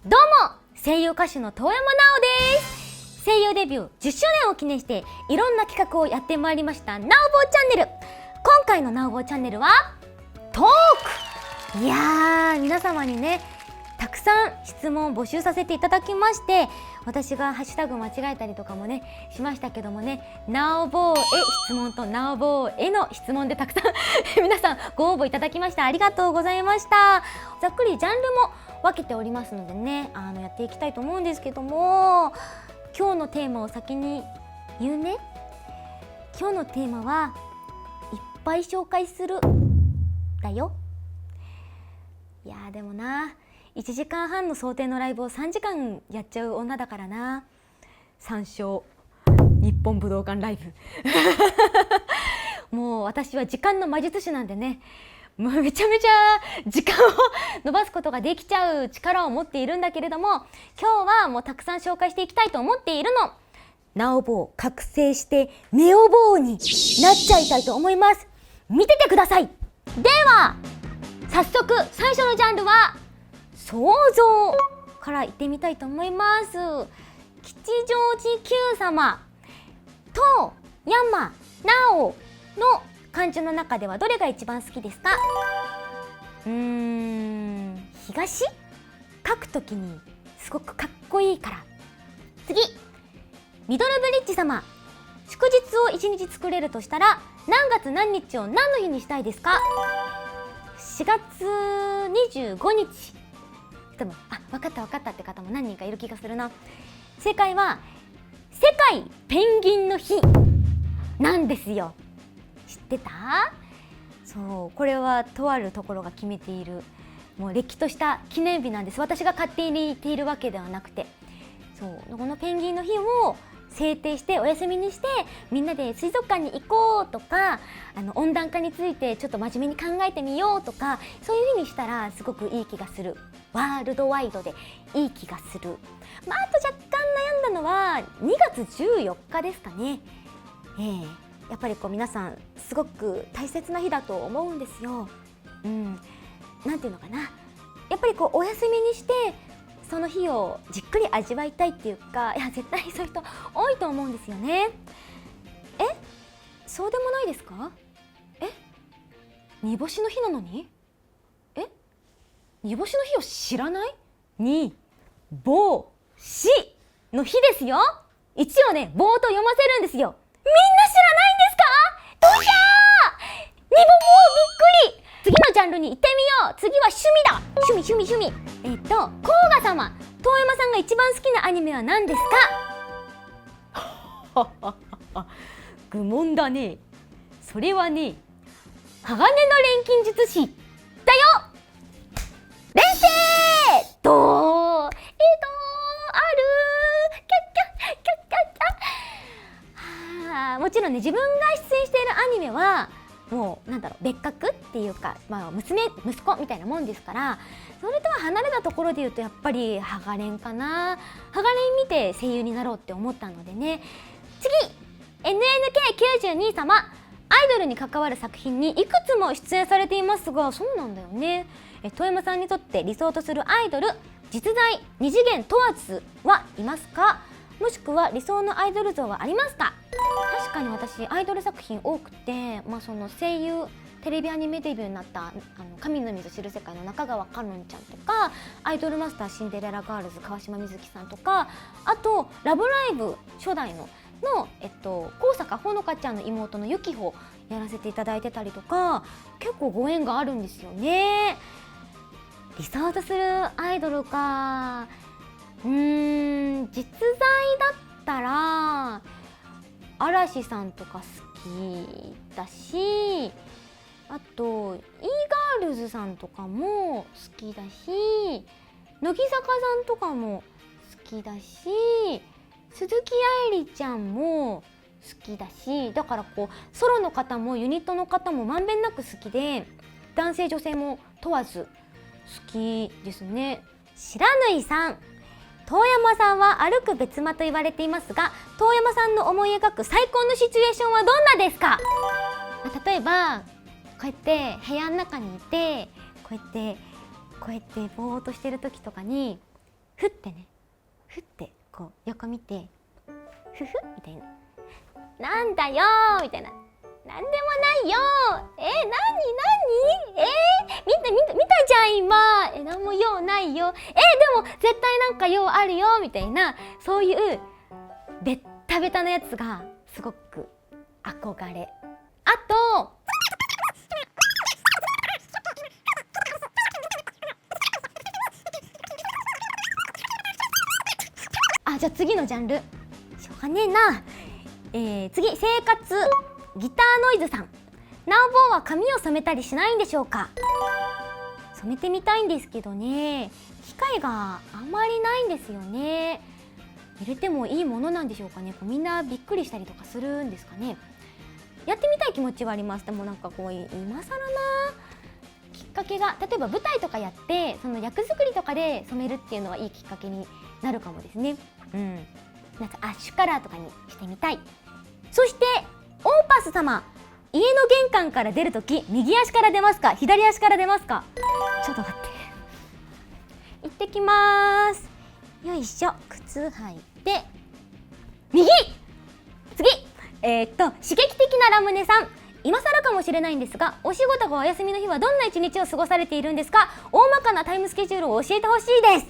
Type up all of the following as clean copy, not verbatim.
どうも、声優歌手の遠山奈緒です。声優デビュー10周年を記念していろんな企画をやってまいりましたなおぼうチャンネル。今回のなおぼうチャンネルはトーク。いやー、皆様にねたくさん質問を募集させていただきまして、私がハッシュタグ間違えたりとかもねしましたけどもね、なおぼうへ質問となおぼうへの質問でたくさん皆さんご応募いただきました。ありがとうございました。ざっくりジャンルも分けておりますのでね、やっていきたいと思うんですけども、今日のテーマを先に言うね。今日のテーマはいっぱい紹介するだよ。いやーでもな、1時間半の想定のライブを3時間やっちゃう女だからな。3勝日本武道館ライブもう私は時間の魔術師なんでね、もうめちゃめちゃ時間を伸ばすことができちゃう力を持っているんだけれども、今日はもうたくさん紹介していきたいと思っているの。なおぼう覚醒してネオボーになっちゃいたいと思います。見ててください。では早速最初のジャンルは想像からいってみたいと思います。吉祥寺 Q 様と山なおの漢字の中ではどれが一番好きですか？東？書くときにすごくかっこいいから。次、ミドルブリッジ様、祝日を1日作れるとしたら何月何日を何の日にしたいですか？4月25日。でも分かったって方も何人かいる気がするな。正解は世界ペンギンの日なんですよ。知ってた？そう、これはとあるところが決めている、もうれっきとした記念日なんです。私が勝手に言っているわけではなくて、そうこのペンギンの日を制定してお休みにして、みんなで水族館に行こうとか、温暖化についてちょっと真面目に考えてみようとか、そういう風にしたらすごくいい気がする。ワールドワイドでいい気がする。あと若干悩んだのは2月14日ですかね。やっぱり皆さんすごく大切な日だと思うんですよ。なんていうのかな、やっぱりお休みにしてその日をじっくり味わいたいっていうか、いや絶対そういう人多いと思うんですよね。そうでもないですか？煮干しの日なのに？煮干しの日を知らない？煮干しの日ですよ。一応ね、ぼーっと読ませるんですよ。みんな知らないんですか？どうしゃー！煮ぼぼーびっくり。次のジャンルに行ってみよう。次は趣味。甲賀様、遠山さんが一番好きなアニメは何ですか？愚問だね。それはね、鋼の錬金術師だよ。連星あるもちろんね、自分が出演しているアニメはもう別格っていうか、息子みたいなもんですから、それとは離れたところで言うとやっぱりハガレンかな。ハガレン見て声優になろうって思ったのでね。次、 NNK92 様、アイドルに関わる作品にいくつも出演されていますが、そうなんだよね。遠山さんにとって理想とするアイドル、実在二次元問わずはいますか？もしくは理想のアイドル像はありますか？確かに私アイドル作品多くて、その声優テレビアニメデビューになった神の水知る世界の中川かのんちゃんとか、アイドルマスターシンデレラガールズ川島みずきさんとか、あとラブライブ初代の高坂ほのかちゃんの妹のゆきほやらせていただいてたりとか、結構ご縁があるんですよね。理想とするアイドルか、実在だったら嵐さんとか好きだし、あと e ガールズさんとかも好きだし、乃木坂さんとかも好きだし、鈴木愛理ちゃんも好きだし、だからソロの方もユニットの方もまんべんなく好きで、男性女性も問わず好きですね。白縫さん、遠山さんは歩く別間と言われていますが、遠山さんの思い描く最高のシチュエーションはどんなですか？例えばこうやって部屋の中にいて、こうやってぼーっとしてる時とかに、ふってね、ふってこう横見て、ふふみたいな、なんだよーみたいな、なんでもないよー、なに見たじゃん今、なんも用ないよ、でも絶対なんか用あるよみたいな、そういうベッタベタなやつがすごく憧れ。あとじゃあ次のジャンル、しょうがねえな。次、生活ギターノイズさん。なお坊は髪を染めたりしないんでしょうか。染めてみたいんですけどね、機会があんまりないんですよね。入れてもいいものなんでしょうかね。みんなびっくりしたりとかするんですかね。やってみたい気持ちはあります。でもなんか今更なきっかけが、例えば舞台とかやってその役作りとかで染めるっていうのはいいきっかけになるかもですね。なんかアッシュカラーとかにしてみたい。そしてオーパス様、家の玄関から出るとき右足から出ますか、左足から出ますか。ちょっと待って、行ってきます。よいしょ、靴履いて右。次、刺激的なラムネさん。今更かもしれないんですが、お仕事がお休みの日はどんな一日を過ごされているんですか。大まかなタイムスケジュールを教えてほしいです。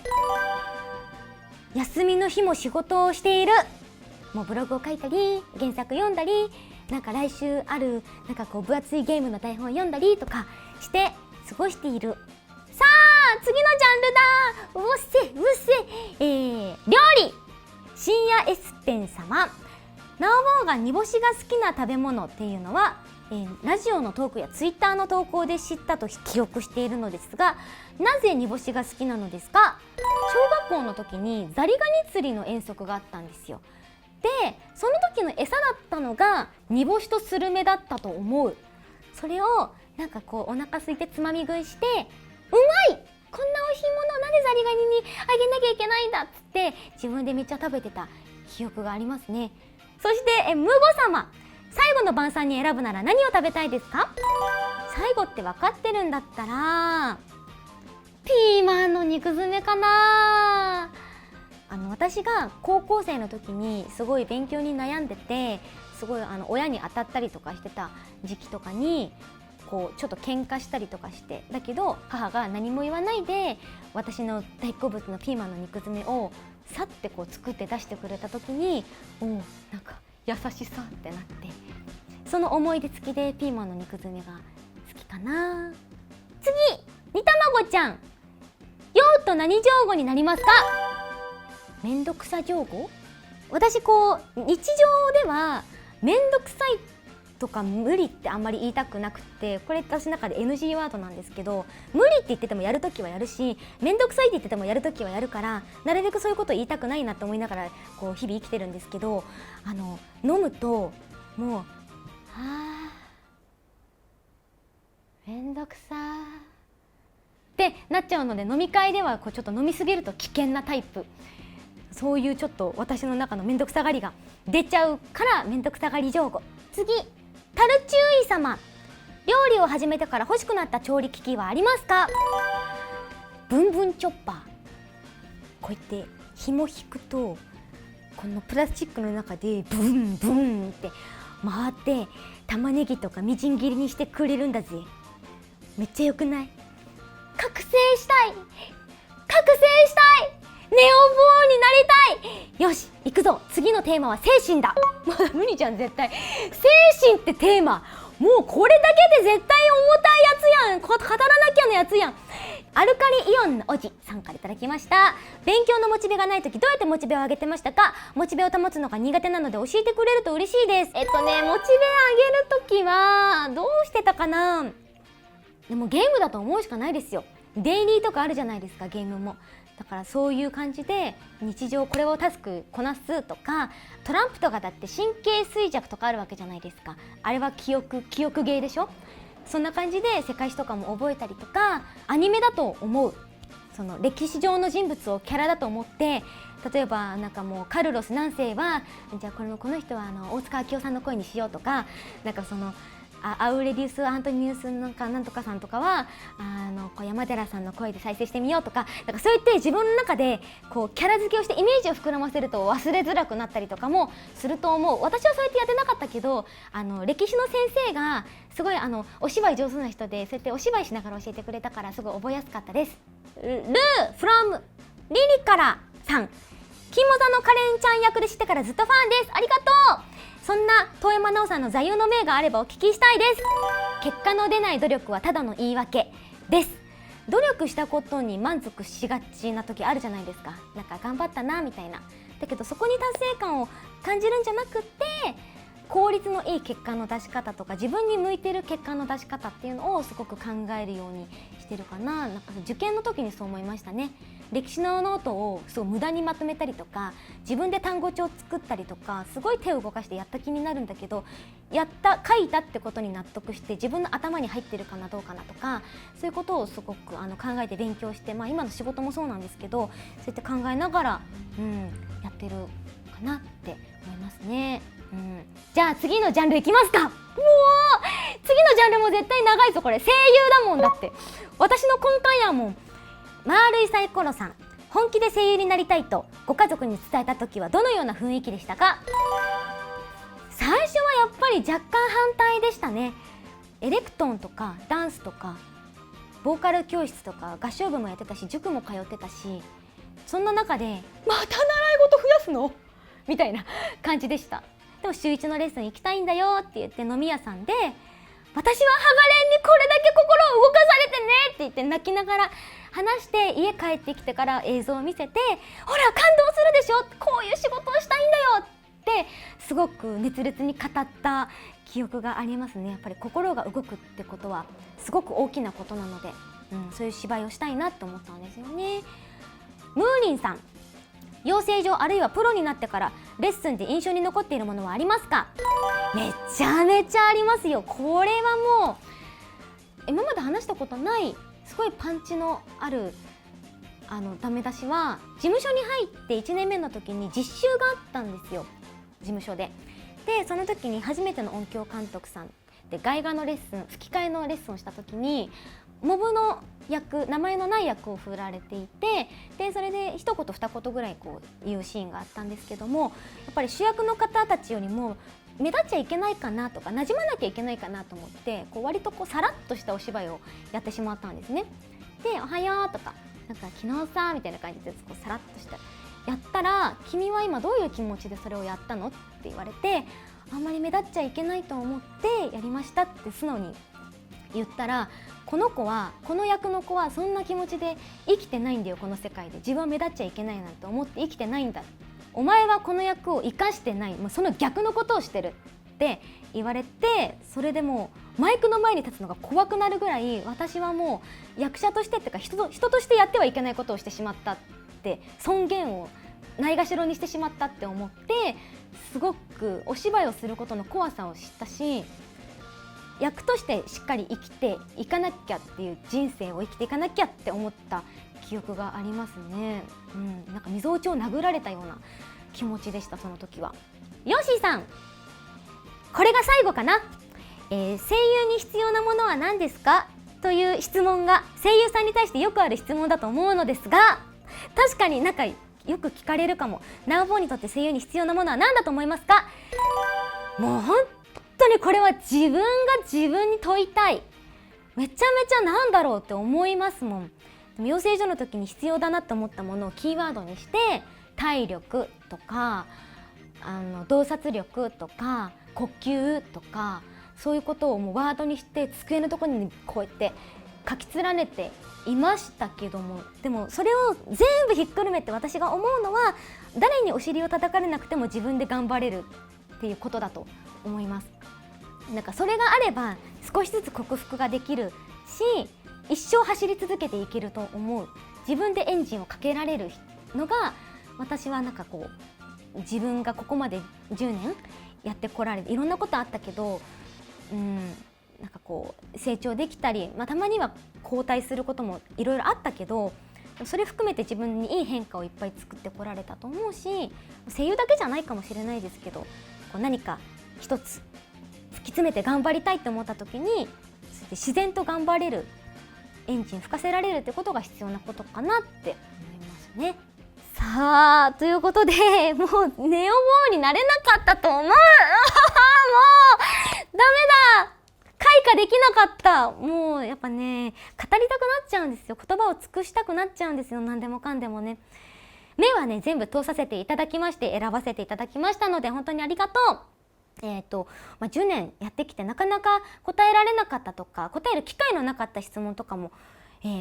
休みの日も仕事をしている。もうブログを書いたり、原作読んだり、なんか来週あるなんか分厚いゲームの台本を読んだりとかして過ごしている。さあ次のジャンルだ。料理。深夜エスペン様。なお坊が煮干しが好きな食べ物っていうのは、ラジオのトークやツイッターの投稿で知ったと記憶しているのですが、なぜ煮干しが好きなのですか。小学校の時にザリガニ釣りの遠足があったんですよ。でその時の餌だったのが煮干しとスルメだったと思う。それをなんかお腹空いてつまみ食いして、うまい、こんな美味しいものなんでザリガニにあげなきゃいけないんだっつって自分でめっちゃ食べてた記憶がありますね。そしてムゴ様、最後の晩餐に選ぶなら何を食べたいですか。最後って分かってるんだったらピーマンの肉詰めかな。私が高校生の時にすごい勉強に悩んでて、すごい親に当たったりとかしてた時期とかにちょっと喧嘩したりとかして、だけど母が何も言わないで私の大好物のピーマンの肉詰めをさって作って出してくれた時に、なんか優しさってなって、その思い出付きでピーマンの肉詰めが好きかな。次、煮卵ちゃん。用と何上語になりますか。めんどくさ上語。私日常ではめんどくさいとか無理ってあんまり言いたくなくて、これ私の中で NG ワードなんですけど、無理って言っててもやるときはやるし、めんどくさいって言っててもやるときはやるから、なるべくそういうことを言いたくないなと思いながら日々生きてるんですけど、飲むともうめんどくさってなっちゃうので、飲み会ではちょっと飲みすぎると危険なタイプ、そういうちょっと私の中のめんどくさがりが出ちゃうからめんどくさがり上語。次、タルチューイ様。料理を始めてから欲しくなった調理機器はありますか。ブンブンチョッパー。こうやって紐引くとこのプラスチックの中でブンブンって回って玉ねぎとかみじん切りにしてくれるんだぜ。めっちゃよくない。覚醒したいネオボーになりたい。よし行くぞ。次のテーマは精神だ。まだ無理じゃん絶対。精神ってテーマ、もうこれだけで絶対重たいやつやん。語らなきゃのやつやん。アルカリイオンのおじさんからいただきました。勉強のモチベがない時どうやってモチベを上げてましたか。モチベを保つのが苦手なので教えてくれると嬉しいです。モチベ上げる時はどうしてたかな。でもゲームだと思うしかないですよ。デイリーとかあるじゃないですか、ゲームも。だからそういう感じで日常これをタスクこなすとか、トランプとかだって神経衰弱とかあるわけじゃないですか。あれは記憶ゲーでしょ。そんな感じで世界史とかも覚えたりとか、アニメだと思うその歴史上の人物をキャラだと思って、例えばなんかもうカルロス何世はじゃあこの人は大塚明夫さんの声にしようとか、なんかそのアウレディウス・アントニウスなんとかさんとかはこう山寺さんの声で再生してみようとか、なんかそう言って自分の中でこうキャラ付けをしてイメージを膨らませると忘れづらくなったりとかもすると思う。私はそうやってやってなかったけど、歴史の先生がすごいお芝居上手な人で、そうやってお芝居しながら教えてくれたからすごい覚えやすかったです。ルー from リリカラさん、金モザのカレンちゃん役で知ってからずっとファンです。ありがとう。そんな遠山奈緒さんの座右の銘があればお聞きしたいです。結果の出ない努力はただの言い訳です。努力したことに満足しがちな時あるじゃないですか。なんか頑張ったなみたいな。だけどそこに達成感を感じるんじゃなくって、効率のいい結果の出し方とか自分に向いてる結果の出し方っていうのをすごく考えるようにしてるかな。なんか受験の時にそう思いましたね。歴史のノートをすごい無駄にまとめたりとか、自分で単語帳を作ったりとか、すごい手を動かしてやった気になるんだけど、書いたってことに納得して自分の頭に入ってるかなどうかなとか、そういうことをすごく考えて勉強して、今の仕事もそうなんですけど、そうやって考えながら、やってるかなって思いますね。じゃあ次のジャンルいきますか。うおー、次のジャンルも絶対長いぞ。これ声優だもん。だって私の根幹やもん。丸いサイコロさん、本気で声優になりたいとご家族に伝えた時はどのような雰囲気でしたか？最初はやっぱり若干反対でしたね。エレクトーンとかダンスとかボーカル教室とか合唱部もやってたし、塾も通ってたし、そんな中でまた習い事増やすのみたいな感じでした。でも週1のレッスン行きたいんだよって言って飲み屋さんで、私はハガレンにこれだけ心を動かされてねって言って泣きながら話して、家帰ってきてから映像を見せて、ほら感動するでしょ、こういう仕事をしたいんだよってすごく熱烈に語った記憶がありますね。やっぱり心が動くってことはすごく大きなことなので、そういう芝居をしたいなと思ったんですよね。ムーリンさん、養成所あるいはプロになってからレッスンで印象に残っているものはありますか？めちゃめちゃありますよ。これはもう今まで話したことないすごいパンチのあるダメ出しは、事務所に入って1年目の時に実習があったんですよ、事務所で。でその時に初めての音響監督さんで外画のレッスン、吹き替えのレッスンをした時にモブの役、名前のない役を振られていて、でそれで一言二言ぐらい言うシーンがあったんですけども、やっぱり主役の方たちよりも目立っちゃいけないかなとか馴染まなきゃいけないかなと思って、割とさらっとしたお芝居をやってしまったんですね。でおはようとか、なんか昨日さみたいな感じでさらっとしたやったら、君は今どういう気持ちでそれをやったのって言われて、あんまり目立っちゃいけないと思ってやりましたって素直に言ったら、この役の子はそんな気持ちで生きてないんだよ、この世界で自分は目立っちゃいけないなんて思って生きてないんだ、お前はこの役を生かしてない、もうその逆のことをしてるって言われて、それでもうマイクの前に立つのが怖くなるぐらい、私はもう役者としてっていうか人としてやってはいけないことをしてしまったって、尊厳をないがしろにしてしまったって思って、すごくお芝居をすることの怖さを知ったし、役としてしっかり生きていかなきゃっていう、人生を生きていかなきゃって思った記憶がありますね。なんかみぞおちを殴られたような気持ちでした、その時は。ヨッシーさん、これが最後かな。声優に必要なものは何ですかという質問が声優さんに対してよくある質問だと思うのですが、確かになんかよく聞かれるかも。ナウボーにとって声優に必要なものは何だと思いますか？もう本当にこれは自分が自分に問いたい。めちゃめちゃなんだろうって思いますもん。でも養成所の時に必要だなと思ったものをキーワードにして、体力とか洞察力とか呼吸とか、そういうことをもうワードにして机のところにこうやって書き連ねていましたけども、でもそれを全部ひっくるめて私が思うのは、誰にお尻を叩かれなくても自分で頑張れるっていうことだと思います。なんかそれがあれば少しずつ克服ができるし、一生走り続けていけると思う。自分でエンジンをかけられるのが、私はなんか自分がここまで10年やってこられていろんなことあったけど、なんか成長できたり、たまには後退することもいろいろあったけど、それ含めて自分にいい変化をいっぱい作ってこられたと思うし、声優だけじゃないかもしれないですけど、何か一つき詰めて頑張りたいと思った時にそうやって自然と頑張れるエンジン吹かせられるってことが必要なことかなって思いますね。さあということでもうネオボーになれなかったと思うもうダメだ開花できなかった。もうやっぱね語りたくなっちゃうんですよ。言葉を尽くしたくなっちゃうんですよ。何でもかんでもね。目はね全部通させていただきまして選ばせていただきましたので本当にありがとう。10年やってきてなかなか答えられなかったとか答える機会のなかった質問とかも、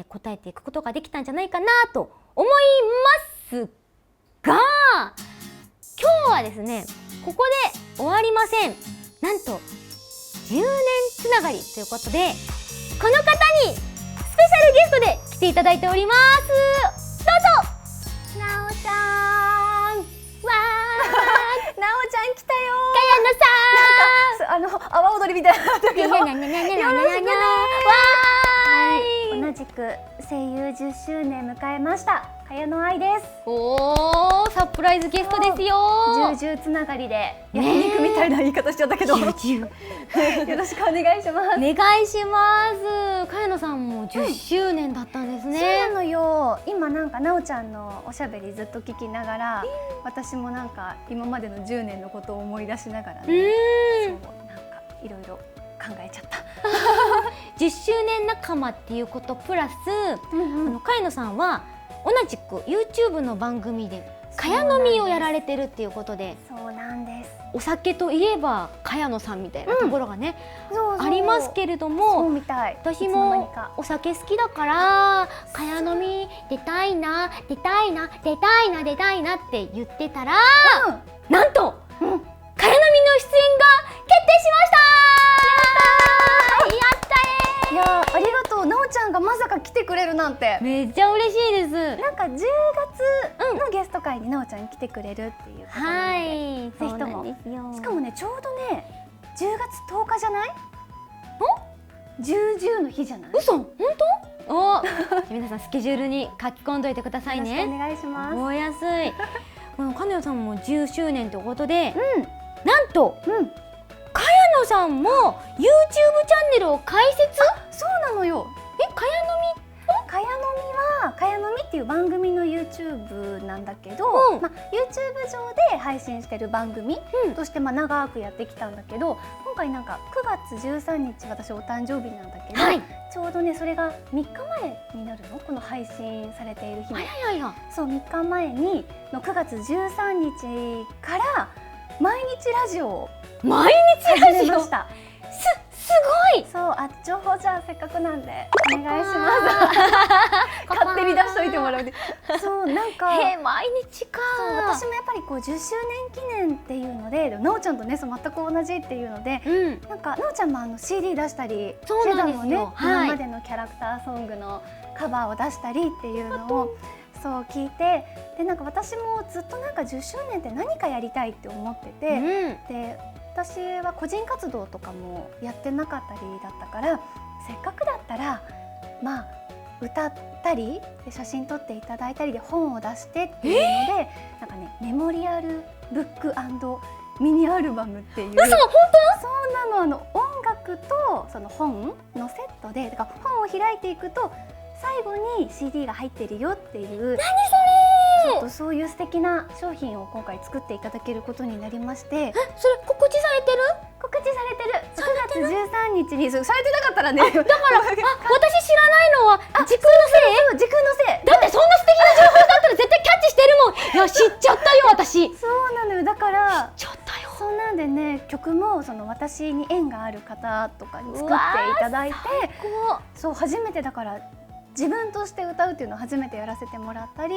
答えていくことができたんじゃないかなと思いますが今日はですねここで終わりません。なんと10年つながりということでこの方にスペシャルゲストで来ていただいております。どうぞ。なおちゃんわーなおちゃん来たよー。かやのさー阿波踊りみたいなだけどよろしくねわーい。同じく声優10周年迎えました茅野愛です。おーサプライズゲストですよー。重々つながりで焼肉みたいな言い方しちゃったけどよろしくお願いします。お願いします。茅野さんも10周年だったんですね。そうなのよ。今なんかなおちゃんのおしゃべりずっと聞きながら、私もなんか今までの10年のことを思い出しながらね、そうなんかいろいろ考えちゃった10周年仲間っていうことプラス、茅野さんは同じく YouTube の番組で茅飲みをやられてるっていうことで、そうなんです。お酒といえば茅野さんみたいなところがね、そうありますけれどそうも、みたい。私いつの間にもかお酒好きだから茅飲み出たいな出たいな出たいな出たいなって言ってたら、なんと茅飲みの出演が決定しましたー。やったいやーありがとう。なおちゃんがまさか来てくれるなんて。めっちゃ嬉しいです。なんか10月のゲスト会になおちゃん来てくれるっていうことなので、はいぜひとも。ですよ。しかもねちょうどね10月10日じゃない？10の日じゃない？嘘本当？お皆さんスケジュールに書き込んどいてくださいよろしくおね。願いします。覚えやすい。金谷さんも10周年ということで、なんと茅野さんも YouTube チャンネルを開設。そうなのよ。茅飲茅飲みは茅飲みっていう番組の YouTube なんだけど、YouTube 上で配信してる番組として長くやってきたんだけど、今回なんか9月13日私お誕生日なんだけど、ちょうどねそれが3日前になるの、この配信されている日の。そう3日前にの9月13日から毎日ラジオを始めました。すごい。そう情報じゃあせっかくなんでお願いします勝手に出しといてもらうでそうなんか毎日か。そう私もやっぱりこう10周年記念っていうのでなおちゃんとね全く同じっていうので、なんかなおちゃんもCD 出したりしてたのね、今までのキャラクターソングのカバーを出したりっていうのをそう聞いて、でなんか私もずっとなんか10周年って何かやりたいって思ってて、で私は個人活動とかもやってなかったりだったから、せっかくだったら歌ったりで写真撮っていただいたりで本を出してっていうので、なんかねメモリアルブック&ミニアルバムっていう。嘘？本当？そうなの。音楽とその本のセットで、だから本を開いていくと最後に CD が入ってるよっていう。何それ？ちょっとそういう素敵な商品を今回作っていただけることになりまして。それ告知されてる？告知されてる。9月13日にされてなかったらね。だから私知らないのは時空のせい？時空のせい。だってそんな素敵な情報だったら絶対キャッチしてるもん。いや知っちゃったよ私。そうなのよ。だから知っちゃったよ。そうなんでね、曲もその私に縁がある方とかに作っていただいて、そう初めてだから自分として歌うっていうのを初めてやらせてもらったり、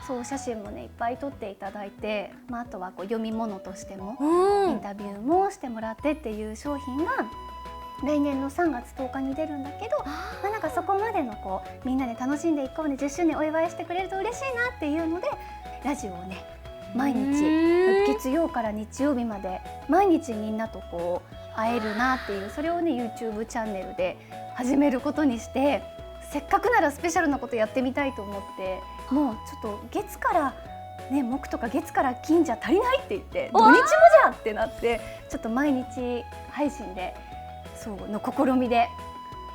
そう写真もねいっぱい撮っていただいて、あとはこう読み物としてもインタビューもしてもらってっていう商品が来年の3月10日に出るんだけど、なんかそこまでのこうみんなで楽しんでいこうね、10周年お祝いしてくれると嬉しいなっていうのでラジオをね毎日月曜から日曜日まで毎日みんなとこう会えるなっていう、それをね YouTube チャンネルで始めることにして、せっかくならスペシャルなことやってみたいと思って、もうちょっと月からね、木とか月から金じゃ足りないって言って土日もじゃってなって、ちょっと毎日配信でそうの試みで、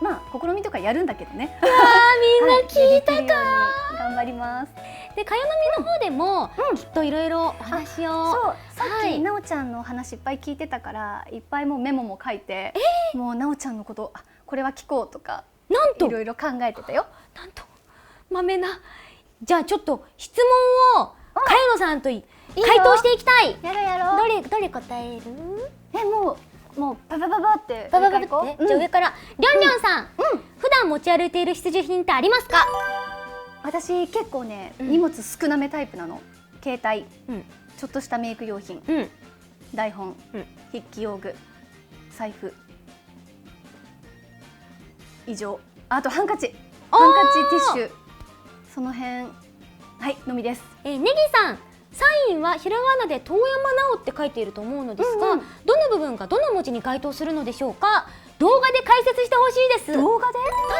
まあ試みとかやるんだけどね。みんな聞いたか、はい、頑張ります。でかよのみの方でも、きっといろいろお話を、そうさっき、はい、なおちゃんのお話いっぱい聞いてたからいっぱいもうメモも書いて、もうなおちゃんのことこれは聞こうとかなんといろいろ考えてたよ。なんとまめな。じゃあちょっと質問をかよのさんと回答していきたい。やろうやろう。どれ答える？もうパパパパってババババって、じゃあ上からりょんりょんさん、普段持ち歩いている必需品ってありますか？私結構ね、荷物少なめタイプなの。携帯、ちょっとしたメイク用品、台本、筆記用具、財布、以上。あとハンカチティッシュ、その辺はいのみです。ねぎさん、サインはひらがなで遠山奈緒って書いていると思うのですが、どの部分がどの文字に該当するのでしょうか？動画で解説してほしいです。動画で？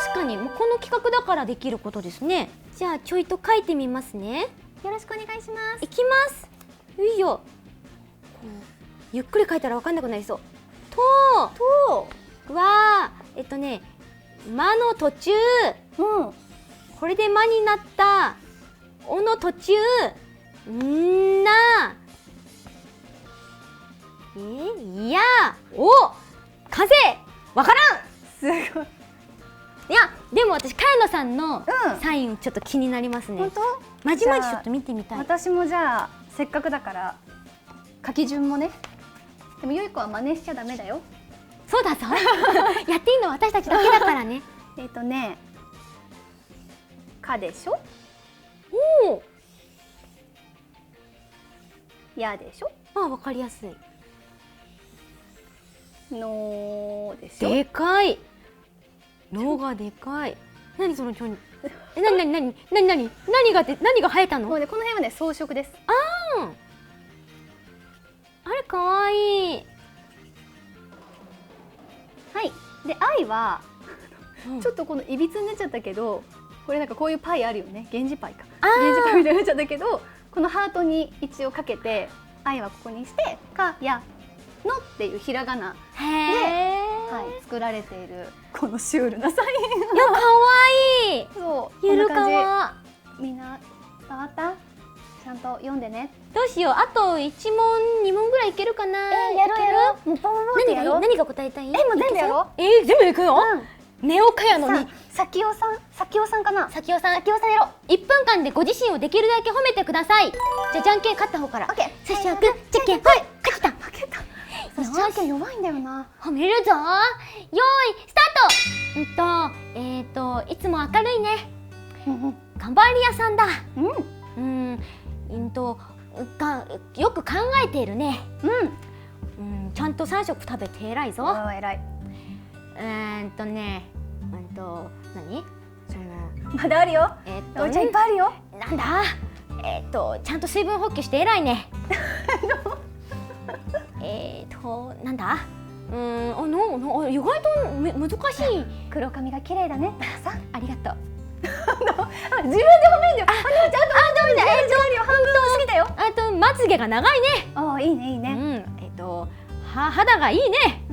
確かにもうこの企画だからできることですね。じゃあちょいと書いてみますね。よろしくお願いします。いきます。いいよ。ゆっくり書いたら分かんなくなりそう。とはまの途中、これでまになったおの途中、んな、いや、お、風、わからん。すごい。いや、でも私、かやのさんのサインちょっと気になりますね。本当？まじまじちょっと見てみたい。私もじゃあせっかくだから書き順もね。でもよい子は真似しちゃダメだよ。そうだぞ。やっていいのは私たちだけだからね。かでしょ。おお。やでしょ。わかりやすい。のでしょ。でかい。のがでかい。何そのちょん。何が生えたの？もうね、この辺はね装飾です。あれかわいい。はい。で愛はちょっとこのいびつになっちゃったけど、これなんかこういうパイあるよね。源氏パイか。源氏パイみたいになっちゃったけど、このハートに一応かけて愛はここにしてかやのっていうひらがなで、作られているこのシュールなサイン。いや、かわいい。そう、ゆるかわ。みんな伝わった？ちゃんと読んでね。どうしよう、あと1問2問ぐらいいけるかな。やろう。もうポンポンってやろう。何が答えたい？もう全部やろう。全部いくの？ネオかやのに。さきおさんかな。さきおさんやろう。1分間でご自身をできるだけ褒めてください。じゃあじゃんけん勝った方から。オッケー。さしおくん、じゃんけん、はい、勝った。負けた。私じゃんけん弱いんだよな。褒めるぞ。よーい、スタート。いつも明るいね。頑張り屋さんだ。よく考えているね。ちゃんと3食食べて偉いぞ。偉い。何？まだあるよ。お茶いっぱいあるよ。なんだ？ちゃんと水分補給して偉いね。なんだ？意外と難しい。黒髪が綺麗だね。ありがとう。自分で褒めんだよ。半分過ぎたよ。あとまつげが長いね。いいね。肌がいいね。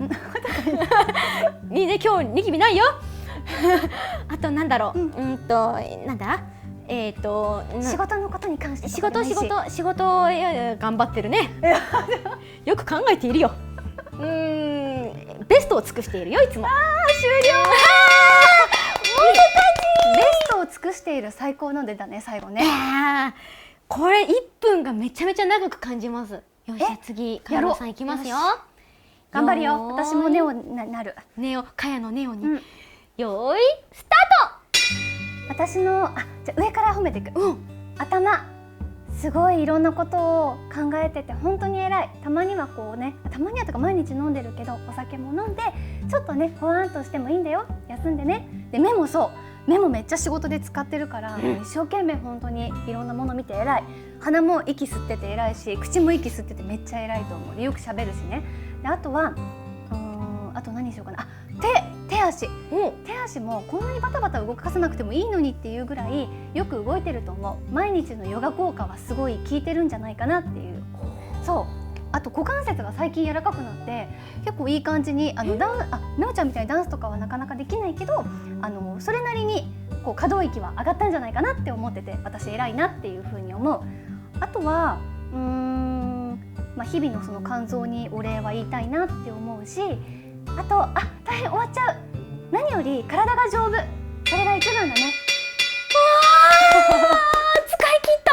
いいね、今日ニキビないよ。あとなんだろう。なんだ？仕事のことに関して。仕事頑張ってるね。よく考えているよ。ベストを尽くしているよ、いつも。終了。ベストを尽くしている最高のでだね、最後ね。これ1分がめちゃめちゃ長く感じます。よし、次かやのさんいきますよ。頑張るよ。私もネオになる。かやのネオに。よーい、スタート。私のじゃ上から褒めていく。頭すごいいろんなことを考えてて本当に偉い。たまにはこうね、たまにはとか毎日飲んでるけどお酒も飲んでちょっとねほわんとしてもいいんだよ。休んでね。で目もめっちゃ仕事で使ってるから、一生懸命本当にいろんなもの見て偉い。鼻も息吸ってて偉いし、口も息吸っててめっちゃ偉いと思う。よく喋るしね。であとはあと何しようかな。手手足もこんなにバタバタ動かさなくてもいいのにっていうぐらいよく動いてると思う。毎日のヨガ効果はすごい効いてるんじゃないかなっていう。そう、あと股関節が最近柔らかくなって結構いい感じになおちゃんみたいにダンスとかはなかなかできないけどそれなりにこう可動域は上がったんじゃないかなって思ってて、私偉いなっていうふうに思う。あとは日々のその肝臓にお礼は言いたいなって思うし、あと大変終わっちゃう、何より体が丈夫、それが一番だね。使い切っ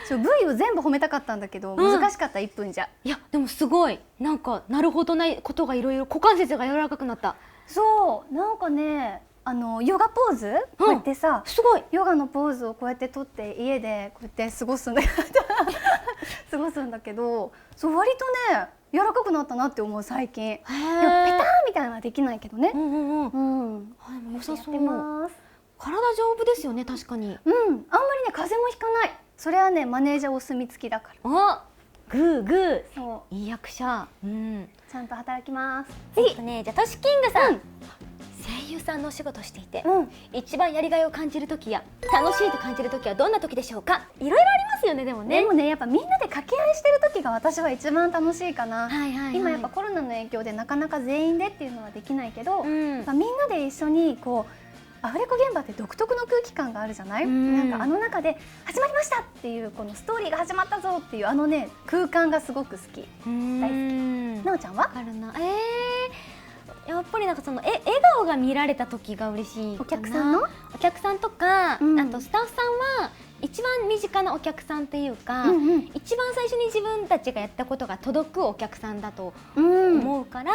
た部位を全部褒めたかったんだけど、難しかった。1分じゃ。いやでもすごいなんかなるほどないことがいろいろ、股関節が柔らかくなった。そうなんかねヨガポーズ、こうやってさ、すごいヨガのポーズをこうやって取って家でこうやって過ごすんだけど、そう割とね柔らかくなったなって思う最近。ペターみたいなのはできないけどね。良さそう。やってます。体丈夫ですよね、確かに。あんまりね風邪もひかない。それはねマネージャーお墨付きだから。グーグー、そういい役者。ちゃんと働きます。じゃあトシキングさん、声優さんのお仕事していて、一番やりがいを感じる時や楽しいと感じる時はどんな時でしょうか。いろいろありますよね。でもねやっぱみんなで掛け合いしてる時が私は一番楽しいかな。今やっぱコロナの影響でなかなか全員でっていうのはできないけど、やっぱみんなで一緒にこうアフレコ現場って独特の空気感があるじゃない。なんか中で始まりましたっていうこのストーリーが始まったぞっていうね空間がすごく好き。大好き。なおちゃんは？あるな。やっぱりなんかその笑顔が見られた時が嬉しいかな。お客さんとか、あとスタッフさんは一番身近なお客さんっていうか、一番最初に自分たちがやったことが届くお客さんだと思うから、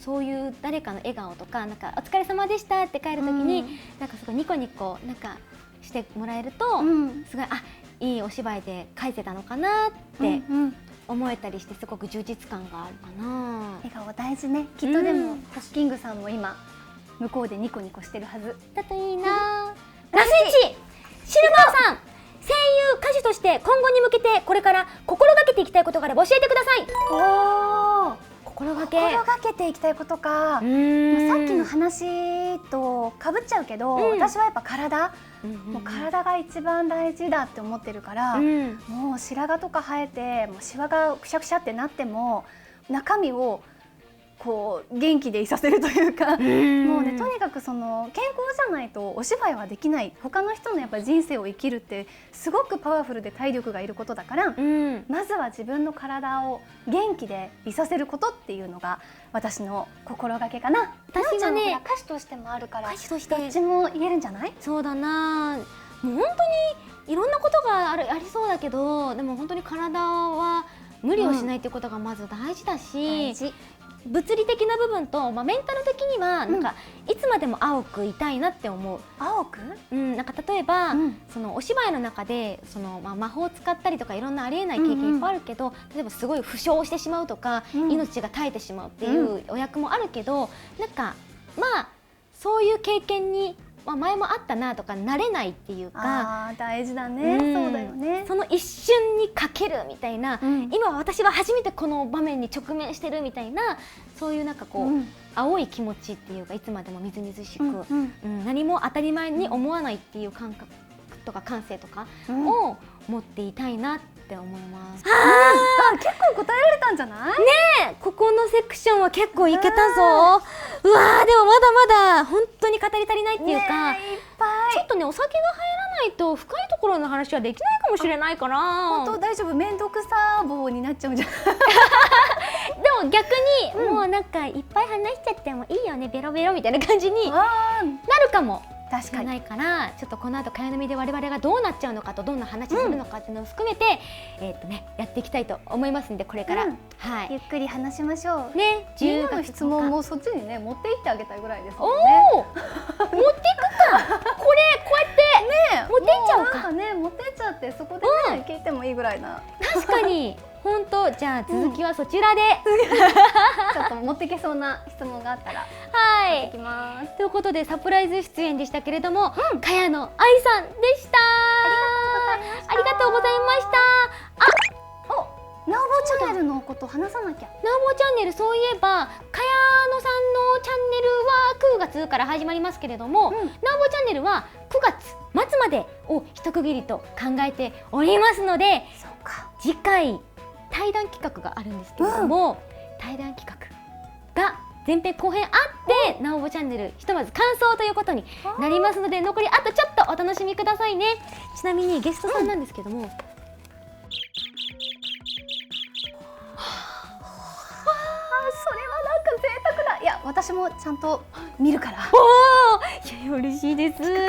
そういう誰かの笑顔とか、なんかお疲れ様でしたって帰る時に、なんかすごいニコニコなんかしてもらえると、すごいいいお芝居で書いてたのかなって思えたりして、すごく充実感があるかな。笑顔大事ね。きっとでもトシキングさんも今向こうでニコニコしてるはずだといいな。ラスイチシルバーさん、声優歌手として今後に向けてこれから心がけていきたいことがあれば教えてください。心がけていきたいことか。さっきの話とかぶっちゃうけど、私はやっぱ体、もう体が一番大事だって思ってるから、もう白髪とか生えてもうシワがくしゃくしゃってなっても中身をこう元気でいさせるというか、もうねとにかくその健康じゃないとお芝居はできない。他の人のやっぱ人生を生きるってすごくパワフルで体力がいることだから、まずは自分の体を元気でいさせることっていうのが私の心がけかな。私はね歌手としてもあるから、歌手としてどっちも言えるんじゃない？そうだな。もう本当にいろんなことがありそうだけど、でも本当に体は無理をしないっていうことがまず大事だし、物理的な部分と、メンタル的にはなんか、いつまでも青くいたいなって思う。青く？なんか例えば、そのお芝居の中でその、魔法を使ったりとかいろんなありえない経験いっぱいあるけど、例えばすごい負傷してしまうとか、命が絶えてしまうっていうお役もあるけど、なんかそういう経験に前もあったなとか慣れないっていうか、大事だね。そうだよね。その一瞬にかけるみたいな、今私は初めてこの場面に直面してるみたいな、そういうなんかこう、青い気持ちっていうか、いつまでもみずみずしく、何も当たり前に思わないっていう感覚とか感性とかを持っていたいなって思います。結構答えられたんじゃない？ねえ、ここのセクションは結構いけたぞ。うわー、でもまだまだ本当に語り足りないっていうか、ちょっとねお酒が入らないと深いところの話はできないかもしれないから。本当大丈夫？面倒くさ棒になっちゃうんじゃない？でも逆に、もうなんかいっぱい話しちゃってもいいよね、ベロベロみたいな感じになるかも。確かにないから、ちょっとこの後かやのみで我々がどうなっちゃうのかと、どんな話するのかっていうのを含めて、やっていきたいと思いますんで、これから、ゆっくり話しましょうね。10月の質問もそっちにね持って行ってあげたいぐらいですもんね。持っていくか。これこうやって持っていっちゃおうか。なんかね持ってっちゃって、そこでね聞いてもいいぐらいな。確かに。本当。じゃあ続きはそちらで、ちょっと持ってけそうな質問があったら持ってきます。ということでサプライズ出演でしたけれども、茅野愛さんでした。ありがとうございました。なおぼチャンネルのこと話さなきゃ。なおぼチャンネル、そういえばかやのさんのチャンネルは9月から始まりますけれども、なおぼチャンネルは9月末までを一区切りと考えておりますので、そうか。次回対談企画があるんですけれども、対談企画が前編後編あって、なおぼチャンネルひとまず感想ということになりますので、残りあとちょっとお楽しみくださいね。ちなみにゲストさんなんですけども、それはなんか贅沢だ。いや私もちゃんと見るから。おー、いや嬉しいです。聞く